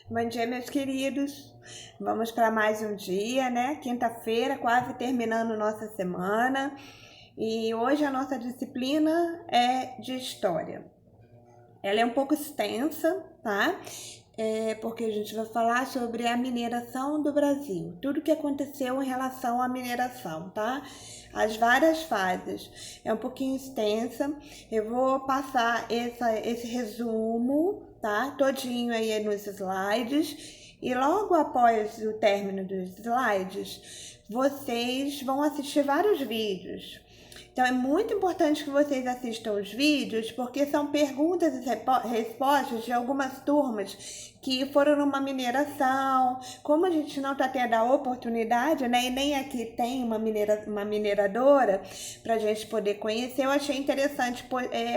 Bom dia, meus queridos. Vamos para mais um dia, né? Quinta-feira, quase terminando nossa semana. E hoje a nossa disciplina é de história. Ela é um pouco extensa, tá? Porque a gente vai falar sobre a mineração do Brasil, tudo que aconteceu em relação à mineração, tá? As várias fases. É um pouquinho extensa. Eu vou passar esse resumo, tá? Todinho aí nos slides. E logo após o término dos slides, vocês vão assistir vários vídeos. Então é muito importante que vocês assistam os vídeos, porque são perguntas e respostas de algumas turmas que foram numa mineração. Como a gente não está tendo a oportunidade, né, e nem aqui tem uma mineradora para a gente poder conhecer, eu achei interessante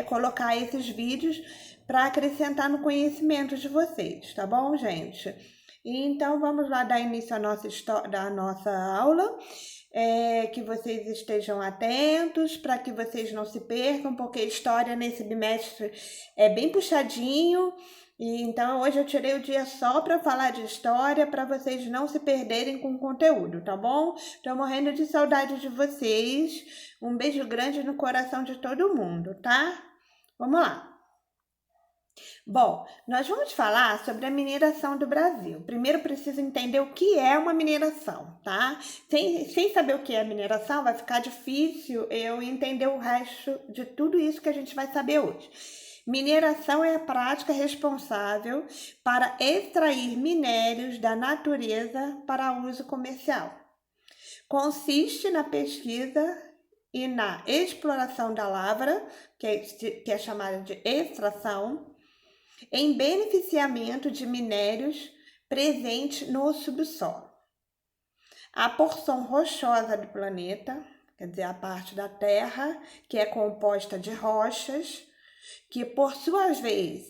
colocar esses vídeos para acrescentar no conhecimento de vocês, tá bom, gente? Então vamos lá dar início à nossa aula. Que vocês estejam atentos para que vocês não se percam, porque a história nesse bimestre é bem puxadinho. E então hoje eu tirei o dia só para falar de história, para vocês não se perderem com o conteúdo, tá bom? Tô morrendo de saudade de vocês. Um beijo grande no coração de todo mundo, tá? Vamos lá. Bom, nós vamos falar sobre a mineração do Brasil. Primeiro preciso entender o que é uma mineração, tá? Sem saber o que é mineração, vai ficar difícil eu entender o resto de tudo isso que a gente vai saber hoje. Mineração é a prática responsável para extrair minérios da natureza para uso comercial. Consiste na pesquisa e na exploração da lavra, que é chamada de extração, em beneficiamento de minérios presentes no subsolo. A porção rochosa do planeta, quer dizer, a parte da Terra, que é composta de rochas, que por sua vez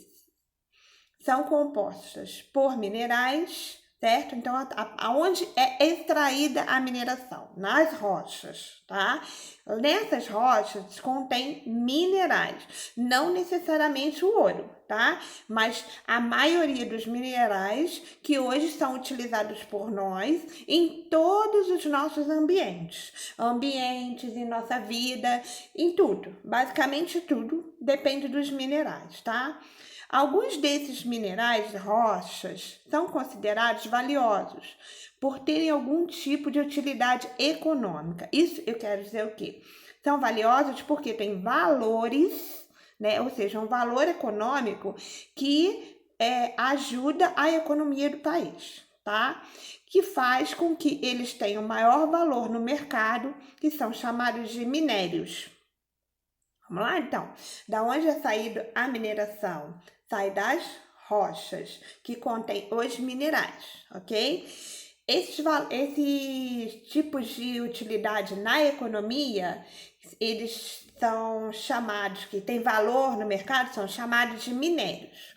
são compostas por minerais, certo? Então, aonde é extraída a mineração? Nas rochas, tá? Nessas rochas contém minerais, não necessariamente o ouro, tá? Mas a maioria dos minerais que hoje são utilizados por nós em todos os nossos ambientes, em nossa vida, em tudo. Basicamente tudo depende dos minerais, tá? Alguns desses minerais, rochas, são considerados valiosos por terem algum tipo de utilidade econômica. Isso eu quero dizer o quê? São valiosos porque têm valores, né? Ou seja, um valor econômico que ajuda a economia do país, tá? Que faz com que eles tenham maior valor no mercado, que são chamados de minérios. Vamos lá, então. Da onde é saída a mineração? Sai das rochas, que contém os minerais, ok? Esses tipos de utilidade na economia, eles são chamados, que têm valor no mercado, são chamados de minérios.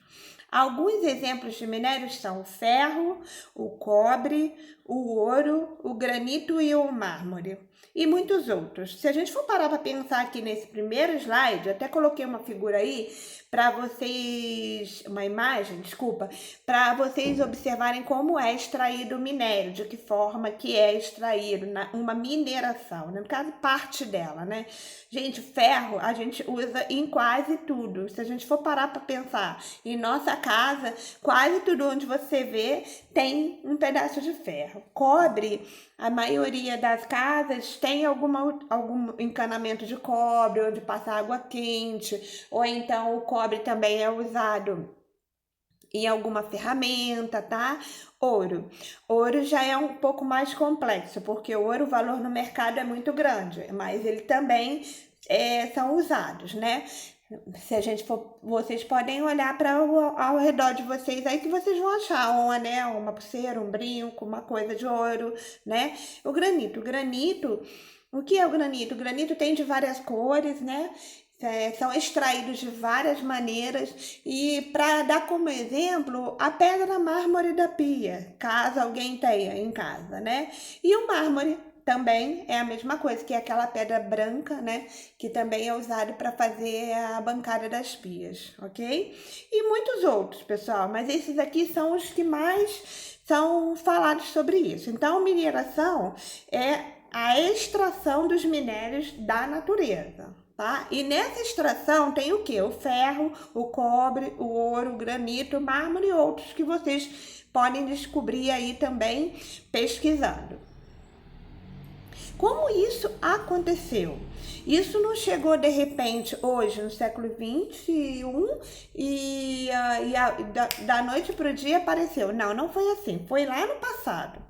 Alguns exemplos de minérios são o ferro, o cobre, o ouro, o granito e o mármore. E muitos outros. Se a gente for parar para pensar aqui nesse primeiro slide, eu até coloquei uma figura aí para vocês, uma imagem, desculpa, para vocês observarem como é extraído o minério, de que forma que é extraído uma mineração, no caso parte dela, né? Gente, ferro a gente usa em quase tudo. Se a gente for parar para pensar em nossa casa, quase tudo onde você vê tem um pedaço de ferro. Cobre, a maioria das casas tem algum encanamento de cobre, onde passa água quente, ou então o cobre também é usado em alguma ferramenta, tá? Ouro. Ouro já é um pouco mais complexo, porque o ouro, o valor no mercado é muito grande, mas ele também são usados, né? Se a gente for, vocês podem olhar para ao redor de vocês aí que vocês vão achar um anel, uma pulseira, um brinco, uma coisa de ouro, né? O que é o granito? O granito tem de várias cores, né? São extraídos de várias maneiras e para dar como exemplo a pedra mármore da pia, caso alguém tenha em casa, né? E o mármore também é a mesma coisa, que é aquela pedra branca, né? Que também é usada para fazer a bancada das pias, ok? E muitos outros, pessoal, mas esses aqui são os que mais são falados sobre isso. Então, mineração é a extração dos minérios da natureza, tá? E nessa extração tem o que? O ferro, o cobre, o ouro, o granito, o mármore e outros que vocês podem descobrir aí também pesquisando. Como isso aconteceu? Isso não chegou de repente hoje, no século XXI, da noite para o dia apareceu. Não, não foi assim. Foi lá no passado.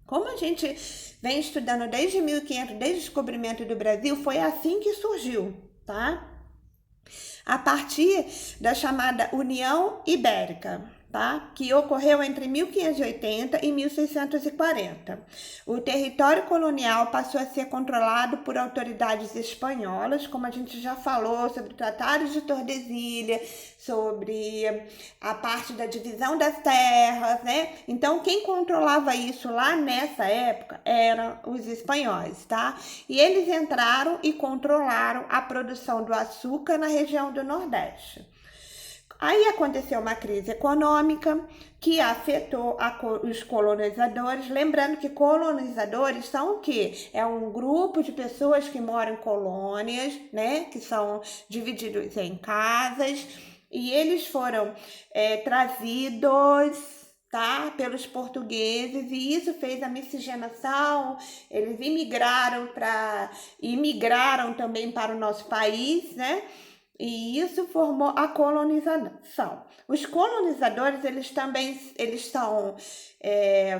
Como a gente vem estudando desde 1500, desde o descobrimento do Brasil, foi assim que surgiu, tá? A partir da chamada União Ibérica, tá? Que ocorreu entre 1580 e 1640. O território colonial passou a ser controlado por autoridades espanholas, como a gente já falou sobre o Tratado de Tordesilhas, sobre a parte da divisão das terras, né? Então, quem controlava isso lá nessa época eram os espanhóis, tá? E eles entraram e controlaram a produção do açúcar na região do Nordeste. Aí aconteceu uma crise econômica que afetou os colonizadores. Lembrando que colonizadores são o quê? É um grupo de pessoas que moram em colônias, né? Que são divididos em casas. E eles foram trazidos, tá, pelos portugueses, e isso fez a miscigenação. Eles imigraram também para o nosso país, né? E isso formou a colonização. Os colonizadores,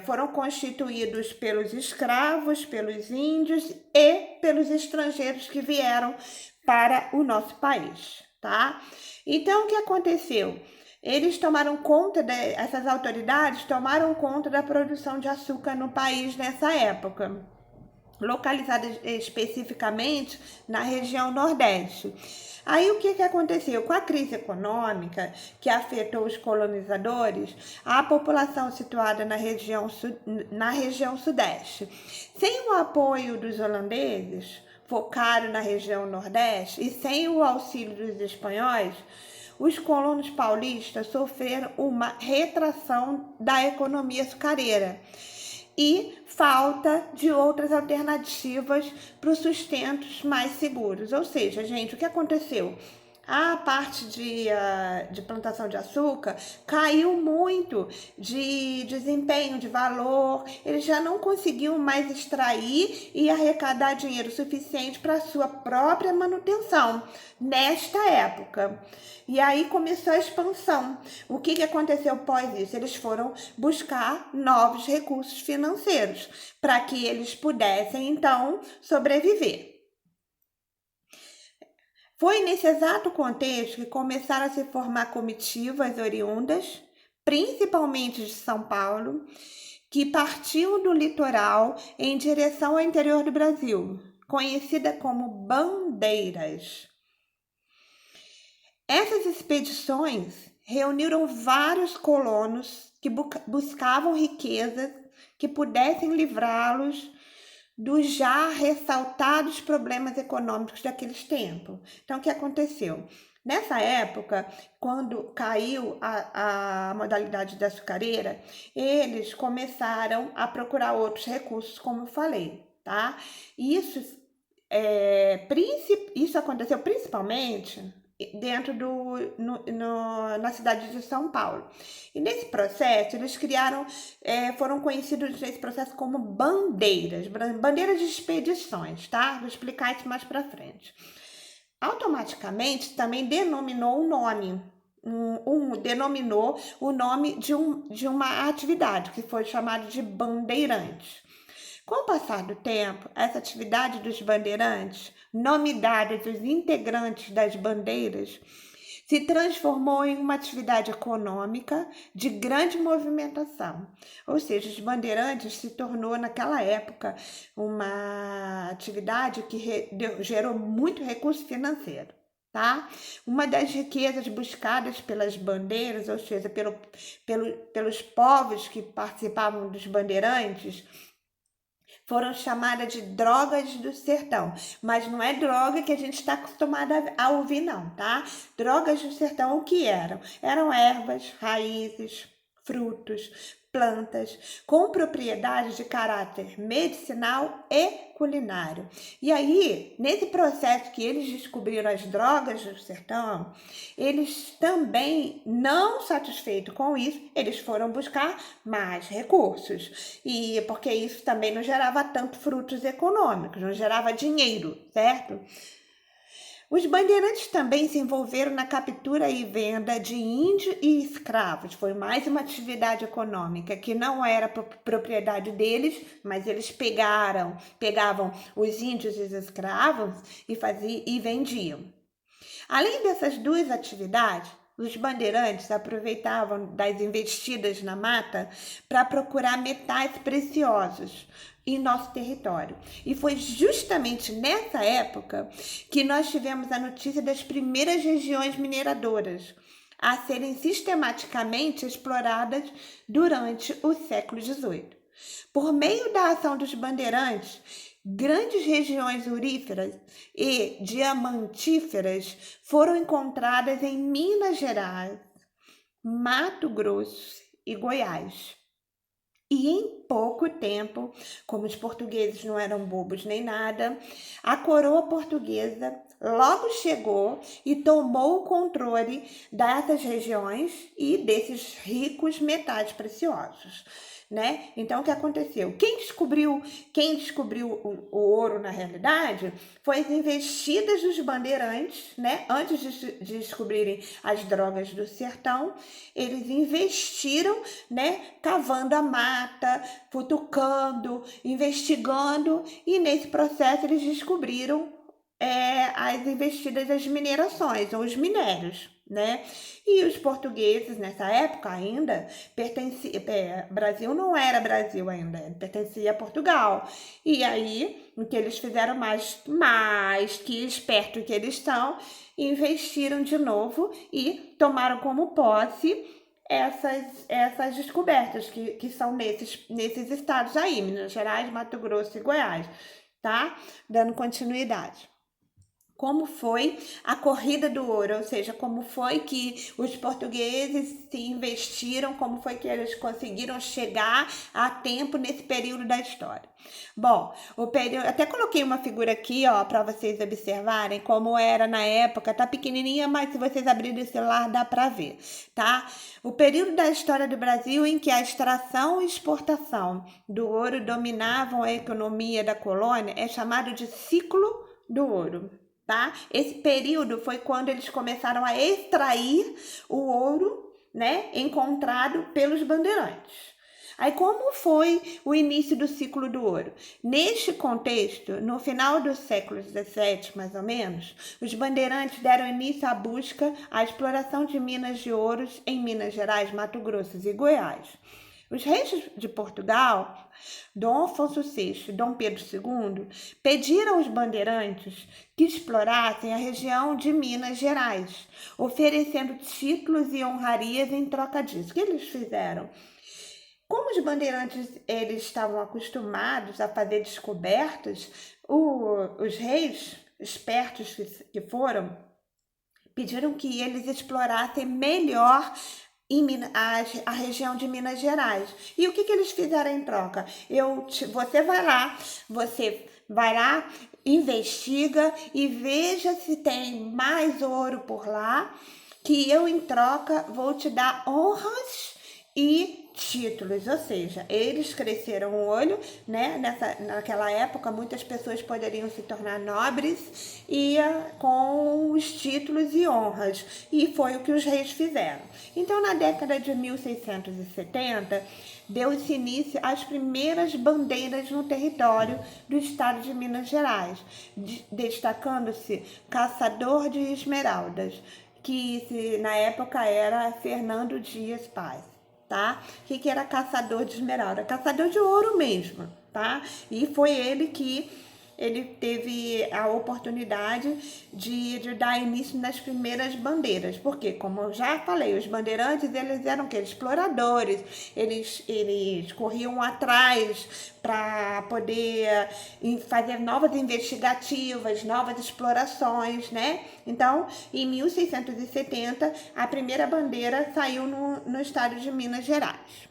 foram constituídos pelos escravos, pelos índios e pelos estrangeiros que vieram para o nosso país, tá? Então, o que aconteceu? Essas autoridades tomaram conta da produção de açúcar no país nessa época, localizada especificamente na região Nordeste. Aí o que aconteceu? Com a crise econômica que afetou os colonizadores, a população situada na região Sudeste, sem o apoio dos holandeses, focaram na região Nordeste, e sem o auxílio dos espanhóis, os colonos paulistas sofreram uma retração da economia açucareira e falta de outras alternativas para os sustentos mais seguros. Ou seja, gente, o que aconteceu? A parte de plantação de açúcar caiu muito de desempenho, de valor. Eles já não conseguiam mais extrair e arrecadar dinheiro suficiente para a sua própria manutenção nesta época. E aí começou a expansão. O que aconteceu após isso? Eles foram buscar novos recursos financeiros para que eles pudessem, então, sobreviver. Foi nesse exato contexto que começaram a se formar comitivas oriundas, principalmente de São Paulo, que partiam do litoral em direção ao interior do Brasil, conhecida como bandeiras. Essas expedições reuniram vários colonos que buscavam riquezas que pudessem livrá-los dos já ressaltados problemas econômicos daqueles tempos. Então, o que aconteceu? Nessa época, quando caiu a modalidade da açucareira, eles começaram a procurar outros recursos, como eu falei, tá? Isso aconteceu principalmente dentro na cidade de São Paulo. E nesse processo, eles foram conhecidos nesse processo como bandeiras de expedições, tá? Vou explicar isso mais para frente. Automaticamente, também denominou o nome de uma atividade, que foi chamada de bandeirantes. Com o passar do tempo, essa atividade dos bandeirantes, nome dado aos integrantes das bandeiras, se transformou em uma atividade econômica de grande movimentação. Ou seja, os bandeirantes se tornou, naquela época, uma atividade que gerou muito recurso financeiro. Tá? Uma das riquezas buscadas pelas bandeiras, ou seja, pelos povos que participavam dos bandeirantes, foram chamadas de drogas do sertão, mas não é droga que a gente está acostumado a ouvir não, tá? Drogas do sertão, o que eram? Eram ervas, raízes, frutos, plantas, com propriedades de caráter medicinal e culinário. E aí, nesse processo que eles descobriram as drogas do sertão, eles também, não satisfeitos com isso, eles foram buscar mais recursos. E porque isso também não gerava tanto frutos econômicos, não gerava dinheiro, certo? Os bandeirantes também se envolveram na captura e venda de índios e escravos. Foi mais uma atividade econômica que não era propriedade deles, mas eles pegavam os índios e os escravos e vendiam. Além dessas duas atividades, os bandeirantes aproveitavam das investidas na mata para procurar metais preciosos em nosso território. E foi justamente nessa época que nós tivemos a notícia das primeiras regiões mineradoras a serem sistematicamente exploradas durante o século XVIII. Por meio da ação dos bandeirantes, grandes regiões auríferas e diamantíferas foram encontradas em Minas Gerais, Mato Grosso e Goiás. E em pouco tempo, como os portugueses não eram bobos nem nada, a coroa portuguesa logo chegou e tomou o controle dessas regiões e desses ricos metais preciosos, né? Então, o que aconteceu? Quem descobriu o ouro, na realidade, foi as investidas dos bandeirantes, né? Antes de descobrirem as drogas do sertão, eles investiram, né? Cavando a mata, futucando, investigando, e nesse processo eles descobriram as investidas das minerações, ou os minérios, né? E os portugueses, nessa época ainda, Brasil não era Brasil ainda, pertencia a Portugal. E aí, o que eles fizeram mais que esperto que eles são, investiram de novo e tomaram como posse essas descobertas que são nesses estados aí, Minas Gerais, Mato Grosso e Goiás, tá? Dando continuidade. Como foi a corrida do ouro, ou seja, como foi que os portugueses se investiram, como foi que eles conseguiram chegar a tempo nesse período da história. Bom, o período, até coloquei uma figura aqui, ó, para vocês observarem como era na época. Tá pequenininha, mas se vocês abrirem o celular dá para ver, tá? O período da história do Brasil em que a extração e exportação do ouro dominavam a economia da colônia é chamado de ciclo do ouro. Tá? Esse período foi quando eles começaram a extrair o ouro, né, encontrado pelos bandeirantes. Aí, como foi o início do ciclo do ouro? Neste contexto, no final do século XVII, mais ou menos, os bandeirantes deram início à busca, à exploração de minas de ouros em Minas Gerais, Mato Grosso e Goiás. Os reis de Portugal, Dom Afonso VI e Dom Pedro II, pediram aos bandeirantes que explorassem a região de Minas Gerais, oferecendo títulos e honrarias em troca disso. O que eles fizeram? Como os bandeirantes eles estavam acostumados a fazer descobertas, os reis espertos que foram pediram que eles explorassem melhor a região de Minas Gerais. E o que eles fizeram em troca? Você vai lá, investiga e veja se tem mais ouro por lá, que eu em troca vou te dar honras e títulos, ou seja, eles cresceram o olho, né? Naquela época, muitas pessoas poderiam se tornar nobres e com os títulos e honras, e foi o que os reis fizeram. Então, na década de 1670, deu-se início às primeiras bandeiras no território do estado de Minas Gerais, destacando-se Caçador de Esmeraldas, que na época era Fernando Dias Paz. Tá? O que era caçador de esmeralda? Caçador de ouro mesmo, tá? E foi ele que ele teve a oportunidade de dar início nas primeiras bandeiras, porque, como eu já falei, os bandeirantes, eles eram o quê? Exploradores, eles corriam atrás para poder fazer novas investigativas, novas explorações, né? Então, em 1670, a primeira bandeira saiu no estado de Minas Gerais.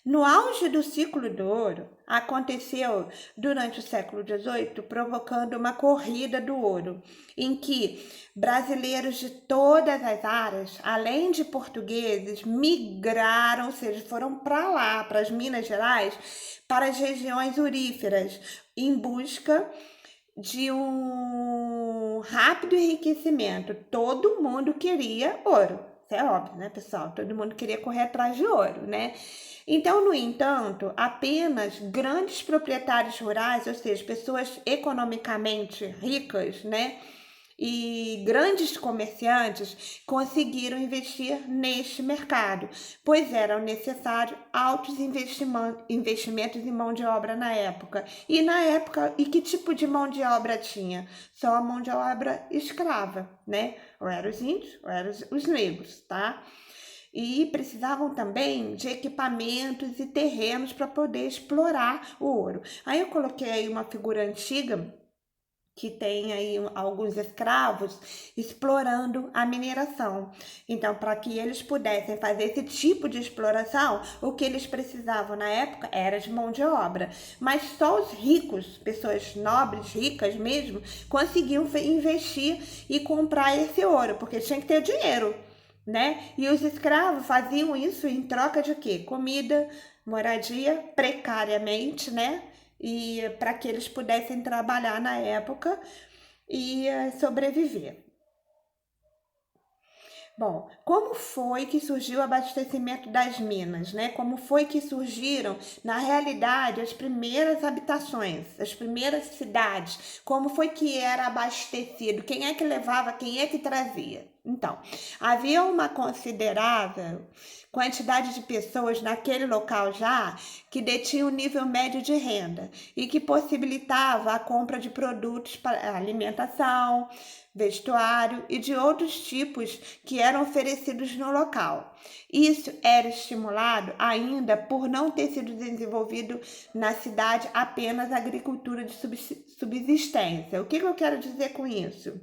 No auge do ciclo do ouro, aconteceu durante o século XVIII, provocando uma corrida do ouro, em que brasileiros de todas as áreas, além de portugueses, migraram, ou seja, foram para lá, para as Minas Gerais, para as regiões auríferas, em busca de um rápido enriquecimento. Todo mundo queria ouro. Isso é óbvio, né, pessoal? Todo mundo queria correr atrás de ouro, né? Então, no entanto, apenas grandes proprietários rurais, ou seja, pessoas economicamente ricas, né, e grandes comerciantes conseguiram investir neste mercado, pois eram necessários altos investimentos em mão de obra na época. E que tipo de mão de obra tinha? Só a mão de obra escrava, né? Ou eram os índios, ou eram os negros, tá? E precisavam também de equipamentos e terrenos para poder explorar o ouro. Aí eu coloquei aí uma figura antiga que tem aí alguns escravos explorando a mineração. Então, para que eles pudessem fazer esse tipo de exploração, o que eles precisavam na época era de mão de obra. Mas só os ricos, pessoas nobres, ricas mesmo, conseguiam investir e comprar esse ouro, porque tinha que ter dinheiro, né? E os escravos faziam isso em troca de quê? Comida, moradia, precariamente, né? E para que eles pudessem trabalhar na época e sobreviver. Bom, como foi que surgiu o abastecimento das minas, né? Como foi que surgiram, na realidade, as primeiras habitações, as primeiras cidades? Como foi que era abastecido? Quem é que levava, quem é que trazia? Então, havia uma considerável quantidade de pessoas naquele local já que detinham um nível médio de renda e que possibilitava a compra de produtos para alimentação, vestuário e de outros tipos que eram oferecidos no local. Isso era estimulado ainda por não ter sido desenvolvido na cidade apenas a agricultura de subsistência. O que eu quero dizer com isso?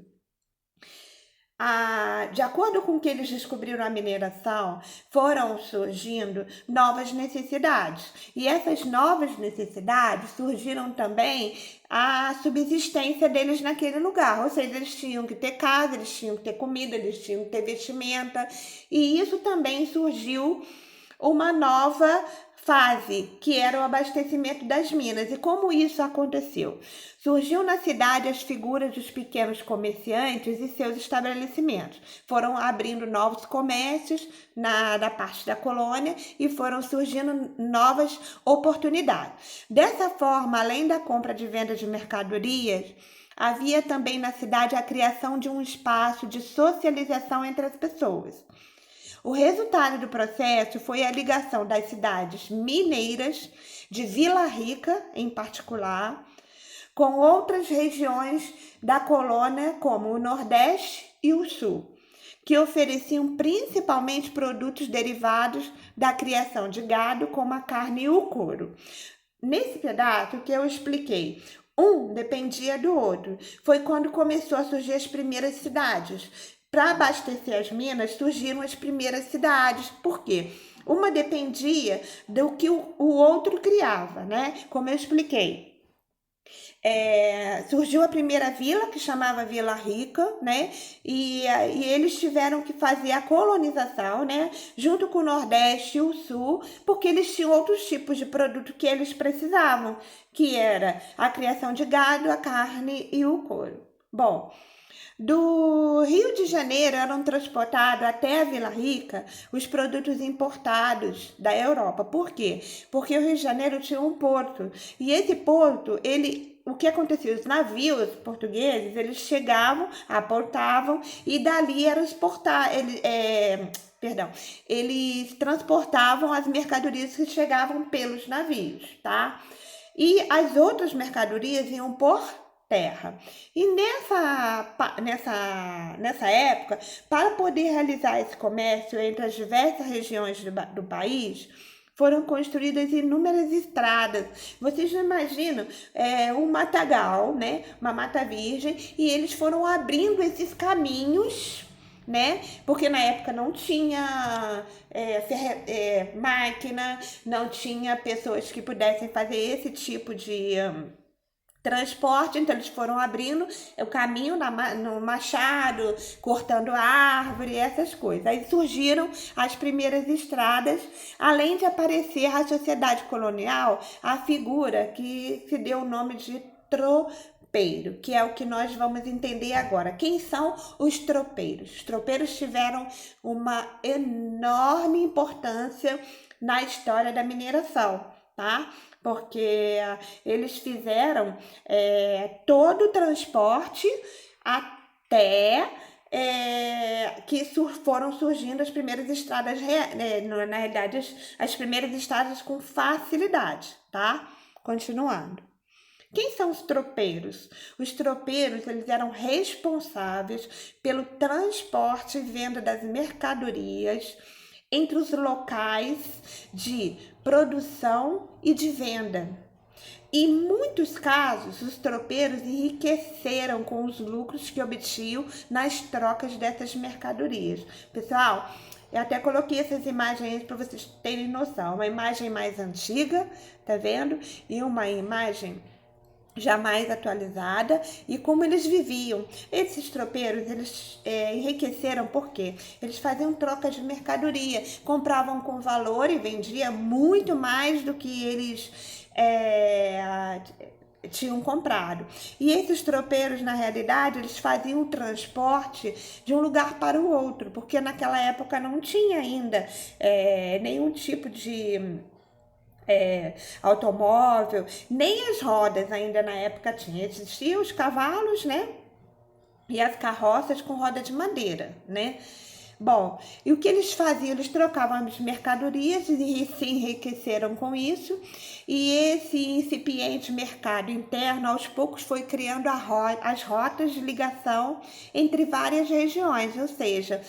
De acordo com o que eles descobriram a mineração, foram surgindo novas necessidades. E essas novas necessidades surgiram também a subsistência deles naquele lugar. Ou seja, eles tinham que ter casa, eles tinham que ter comida, eles tinham que ter vestimenta. E isso também surgiu uma nova fase, que era o abastecimento das minas. E como isso aconteceu? Surgiu na cidade as figuras dos pequenos comerciantes e seus estabelecimentos. Foram abrindo novos comércios da parte da colônia e foram surgindo novas oportunidades. Dessa forma, além da compra de venda de mercadorias, havia também na cidade a criação de um espaço de socialização entre as pessoas. O resultado do processo foi a ligação das cidades mineiras, de Vila Rica em particular, com outras regiões da colônia, como o Nordeste e o Sul, que ofereciam principalmente produtos derivados da criação de gado, como a carne e o couro. Nesse pedaço que eu expliquei, um dependia do outro. Foi quando começou a surgir as primeiras cidades. Para abastecer as minas, surgiram as primeiras cidades. Por quê? Uma dependia do que o outro criava, né? Como eu expliquei. Surgiu a primeira vila, que chamava Vila Rica, né? E eles tiveram que fazer a colonização, né? Junto com o Nordeste e o Sul, porque eles tinham outros tipos de produto que eles precisavam, que era a criação de gado, a carne e o couro. Bom, do Rio de Janeiro eram transportados até a Vila Rica os produtos importados da Europa. Por quê? Porque o Rio de Janeiro tinha um porto. E esse porto, o que acontecia? Os navios portugueses, eles chegavam, aportavam e dali eram eles transportavam as mercadorias que chegavam pelos navios, tá? e as outras mercadorias iam por terra. E nessa época, para poder realizar esse comércio entre as diversas regiões do país, foram construídas inúmeras estradas. Vocês não imaginam um matagal, né? Uma mata virgem, e eles foram abrindo esses caminhos, né? Porque na época não tinha máquina, não tinha pessoas que pudessem fazer esse tipo de transporte, então eles foram abrindo o caminho no machado, cortando árvore, essas coisas. Aí surgiram as primeiras estradas, além de aparecer a sociedade colonial, a figura que se deu o nome de tropeiro, que é o que nós vamos entender agora. Quem são os tropeiros? Os tropeiros tiveram uma enorme importância na história da mineração, tá? Porque eles fizeram todo o transporte até que foram surgindo as primeiras estradas, na realidade, as primeiras estradas com facilidade, tá? Continuando. Quem são os tropeiros? Os tropeiros, eles eram responsáveis pelo transporte e venda das mercadorias entre os locais de produção e de venda. Em muitos casos, os tropeiros enriqueceram com os lucros que obtinham nas trocas dessas mercadorias. Pessoal, eu até coloquei essas imagens para vocês terem noção. Uma imagem mais antiga, tá vendo? E uma imagem já mais atualizada, e como eles viviam. Esses tropeiros, eles enriqueceram porque eles faziam troca de mercadoria, compravam com valor e vendiam muito mais do que eles tinham comprado. E esses tropeiros, na realidade, eles faziam o transporte de um lugar para o outro, porque naquela época não tinha ainda nenhum tipo de automóvel, nem as rodas ainda na época tinha. Existiam os cavalos, né? E as carroças com roda de madeira, né? Bom, e o que eles faziam? Eles trocavam as mercadorias e se enriqueceram com isso. E esse incipiente mercado interno, aos poucos, foi criando as rotas de ligação entre várias regiões. Ou seja,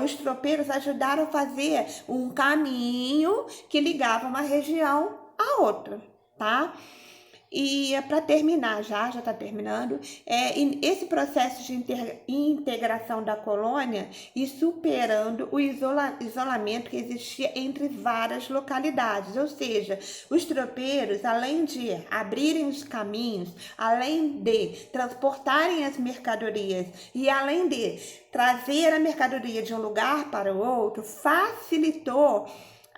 os tropeiros ajudaram a fazer um caminho que ligava uma região à outra, tá? E para terminar, já está terminando, esse processo de integração da colônia e superando o isolamento que existia entre várias localidades. Ou seja, os tropeiros, além de abrirem os caminhos, além de transportarem as mercadorias e além de trazer a mercadoria de um lugar para o outro, facilitou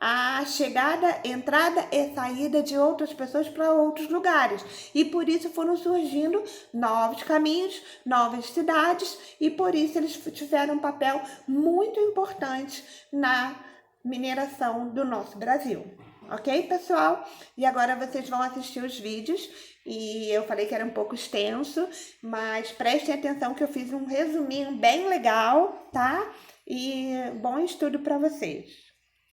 a chegada, entrada e saída de outras pessoas para outros lugares. E por isso foram surgindo novos caminhos, novas cidades, e por isso eles tiveram um papel muito importante na mineração do nosso Brasil. Ok, pessoal? E agora vocês vão assistir os vídeos, e eu falei que era um pouco extenso, mas prestem atenção que eu fiz um resuminho bem legal, tá? E bom estudo para vocês.